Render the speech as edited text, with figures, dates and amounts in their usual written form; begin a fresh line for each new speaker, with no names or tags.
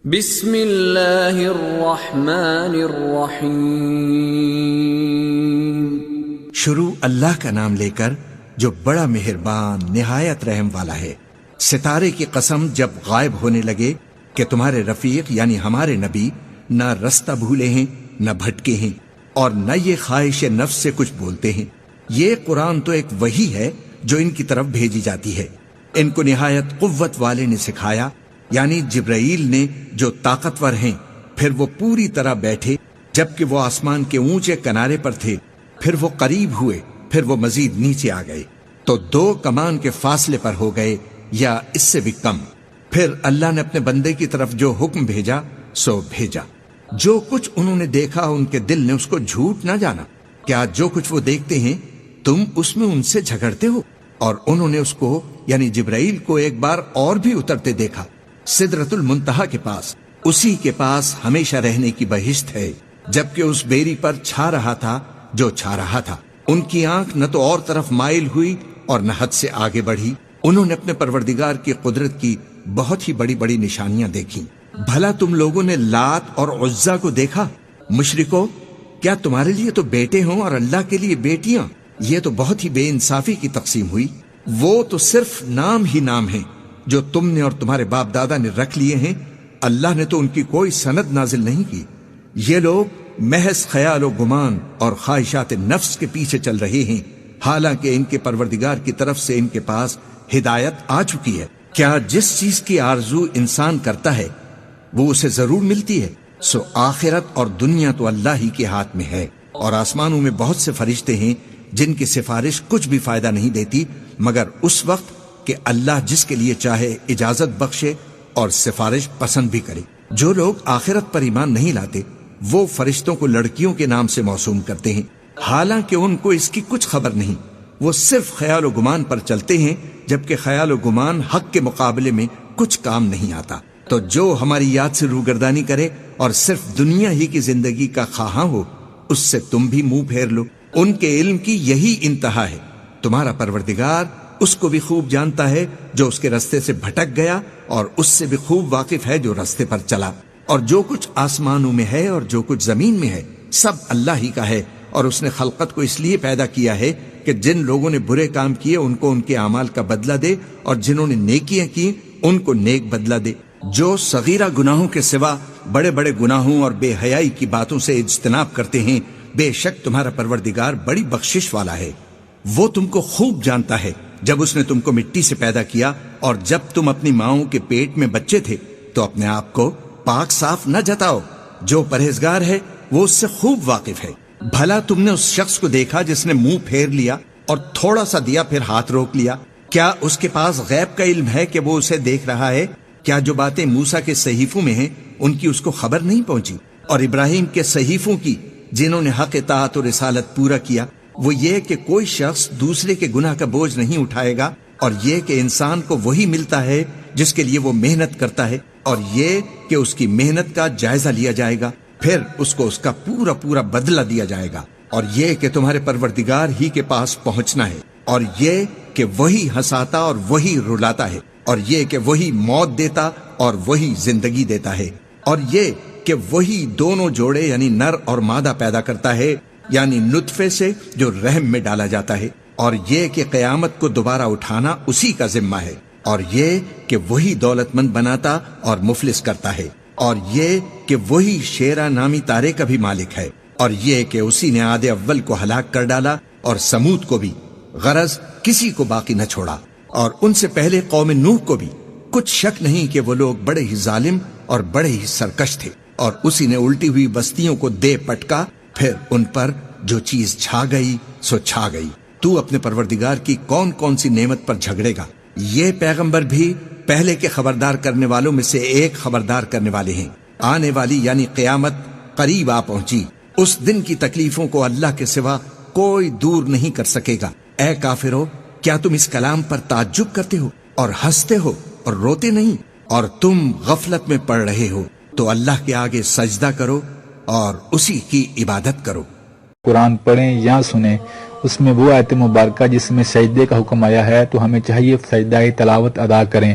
بسم اللہ الرحمن الرحیم۔
شروع اللہ کا نام لے کر جو بڑا مہربان نہایت رحم والا ہے۔ ستارے کی قسم جب غائب ہونے لگے کہ تمہارے رفیق یعنی ہمارے نبی نہ رستہ بھولے ہیں نہ بھٹکے ہیں اور نہ یہ خواہش نفس سے کچھ بولتے ہیں۔ یہ قرآن تو ایک وحی ہے جو ان کی طرف بھیجی جاتی ہے۔ ان کو نہایت قوت والے نے سکھایا، یعنی جبرائیل نے جو طاقتور ہیں۔ پھر وہ پوری طرح بیٹھے جبکہ وہ آسمان کے اونچے کنارے پر تھے، پھر وہ قریب ہوئے، پھر وہ مزید نیچے آ گئے تو 2 کمان کے فاصلے پر ہو گئے یا اس سے بھی کم۔ پھر اللہ نے اپنے بندے کی طرف جو حکم بھیجا سو بھیجا۔ جو کچھ انہوں نے دیکھا ان کے دل نے اس کو جھوٹ نہ جانا۔ کیا جو کچھ وہ دیکھتے ہیں تم اس میں ان سے جھگڑتے ہو؟ اور انہوں نے اس کو یعنی جبرائیل کو ایک بار اور بھی اترتے دیکھا سدرۃ المنتہا کے پاس۔ اسی کے پاس ہمیشہ رہنے کی بہشت ہے، جبکہ اس بیری پر چھا رہا تھا جو چھا رہا تھا۔ ان کی آنکھ نہ تو اور طرف مائل ہوئی اور نہ حد سے آگے بڑھی۔ انہوں نے اپنے پروردگار کی قدرت کی بہت ہی بڑی بڑی نشانیاں دیکھیں۔ بھلا تم لوگوں نے لات اور عزا کو دیکھا؟ مشرکو، کیا تمہارے لیے تو بیٹے ہوں اور اللہ کے لیے بیٹیاں؟ یہ تو بہت ہی بے انصافی کی تقسیم ہوئی۔ وہ تو صرف نام ہی نام ہیں جو تم نے اور تمہارے باپ دادا نے رکھ لیے ہیں۔ اللہ نے تو ان کی کوئی سند نازل نہیں کی۔ یہ لوگ محض خیال و گمان اور خواہشات نفس کے پیچھے چل رہے ہیں، حالانکہ ان کے پروردگار کی طرف سے ان کے پاس ہدایت آ چکی ہے۔ کیا جس چیز کی آرزو انسان کرتا ہے وہ اسے ضرور ملتی ہے؟ سو آخرت اور دنیا تو اللہ ہی کے ہاتھ میں ہے، اور آسمانوں میں بہت سے فرشتے ہیں جن کی سفارش کچھ بھی فائدہ نہیں دیتی مگر اس وقت کہ اللہ جس کے لیے چاہے اجازت بخشے اور سفارش پسند بھی کرے۔ جو لوگ آخرت پر ایمان نہیں لاتے وہ فرشتوں کو لڑکیوں کے نام سے موسوم کرتے ہیں، حالانکہ ان کو اس کی کچھ خبر نہیں۔ وہ صرف خیال و گمان پر چلتے ہیں، جبکہ خیال و گمان حق کے مقابلے میں کچھ کام نہیں آتا۔ تو جو ہماری یاد سے روگردانی کرے اور صرف دنیا ہی کی زندگی کا خواہاں ہو، اس سے تم بھی منہ پھیر لو۔ ان کے علم کی یہی انتہا ہے۔ تمہارا پروردگار اس کو بھی خوب جانتا ہے جو اس کے رستے سے بھٹک گیا، اور اس سے بھی خوب واقف ہے جو رستے پر چلا۔ اور جو کچھ آسمانوں میں ہے اور جو کچھ زمین میں ہے سب اللہ ہی کا ہے، اور اس نے خلقت کو اس لیے پیدا کیا ہے کہ جن لوگوں نے برے کام کیے ان کو ان کے اعمال کا بدلہ دے، اور جنہوں نے نیکیاں کی ان کو نیک بدلہ دے۔ جو صغیرہ گناہوں کے سوا بڑے بڑے گناہوں اور بے حیائی کی باتوں سے اجتناب کرتے ہیں، بے شک تمہارا پروردگار بڑی بخشش والا ہے۔ وہ تم کو خوب جانتا ہے جب اس نے تم کو مٹی سے پیدا کیا، اور جب تم اپنی ماؤں کے پیٹ میں بچے تھے تو اپنے آپ کو پاک صاف نہ جتاؤ۔ جو پرہیزگار ہے وہ اس سے خوب واقف ہے۔ بھلا تم نے اس شخص کو دیکھا جس نے منہ پھیر لیا اور تھوڑا سا دیا پھر ہاتھ روک لیا؟ کیا اس کے پاس غیب کا علم ہے کہ وہ اسے دیکھ رہا ہے؟ کیا جو باتیں موسیٰ کے صحیفوں میں ہیں ان کی اس کو خبر نہیں پہنچی؟ اور ابراہیم کے صحیفوں کی جنہوں نے حق اطاعت و رسالت پورا کیا؟ وہ یہ کہ کوئی شخص دوسرے کے گناہ کا بوجھ نہیں اٹھائے گا، اور یہ کہ انسان کو وہی ملتا ہے جس کے لیے وہ محنت کرتا ہے، اور یہ کہ اس کی محنت کا جائزہ لیا جائے گا، پھر اس کو اس کا پورا پورا بدلہ دیا جائے گا، اور یہ کہ تمہارے پروردگار ہی کے پاس پہنچنا ہے، اور یہ کہ وہی ہنساتا اور وہی رلاتا ہے، اور یہ کہ وہی موت دیتا اور وہی زندگی دیتا ہے، اور یہ کہ وہی دونوں جوڑے یعنی نر اور مادہ پیدا کرتا ہے، یعنی نطفے سے جو رحم میں ڈالا جاتا ہے، اور یہ کہ قیامت کو دوبارہ اٹھانا اسی کا ذمہ ہے، اور یہ کہ وہی دولت مند بناتا اور مفلس کرتا ہے، اور یہ کہ وہی شیرہ نامی تارے کا بھی مالک ہے، اور یہ کہ اسی نے عاد اول کو ہلاک کر ڈالا اور سمود کو بھی، غرض کسی کو باقی نہ چھوڑا، اور ان سے پہلے قوم نوح کو بھی۔ کچھ شک نہیں کہ وہ لوگ بڑے ہی ظالم اور بڑے ہی سرکش تھے، اور اسی نے الٹی ہوئی بستیوں کو دے پٹکا، پھر ان پر جو چیز چھا گئی سو چھا گئی۔ تو اپنے پروردگار کی کون کون سی نعمت پر جھگڑے گا؟ یہ پیغمبر بھی پہلے کے خبردار کرنے والوں میں سے ایک خبردار کرنے والے ہیں۔ آنے والی یعنی قیامت قریب آ پہنچی، اس دن کی تکلیفوں کو اللہ کے سوا کوئی دور نہیں کر سکے گا۔ اے کافرو، کیا تم اس کلام پر تعجب کرتے ہو اور ہنستے ہو اور روتے نہیں؟ اور تم غفلت میں پڑ رہے ہو تو اللہ کے آگے سجدہ کرو اور اسی کی عبادت کرو۔
قرآن پڑھیں یا سنیں، اس میں وہ آیت مبارکہ جس میں سجدے کا حکم آیا ہے تو ہمیں چاہیے سجدہ تلاوت ادا کریں۔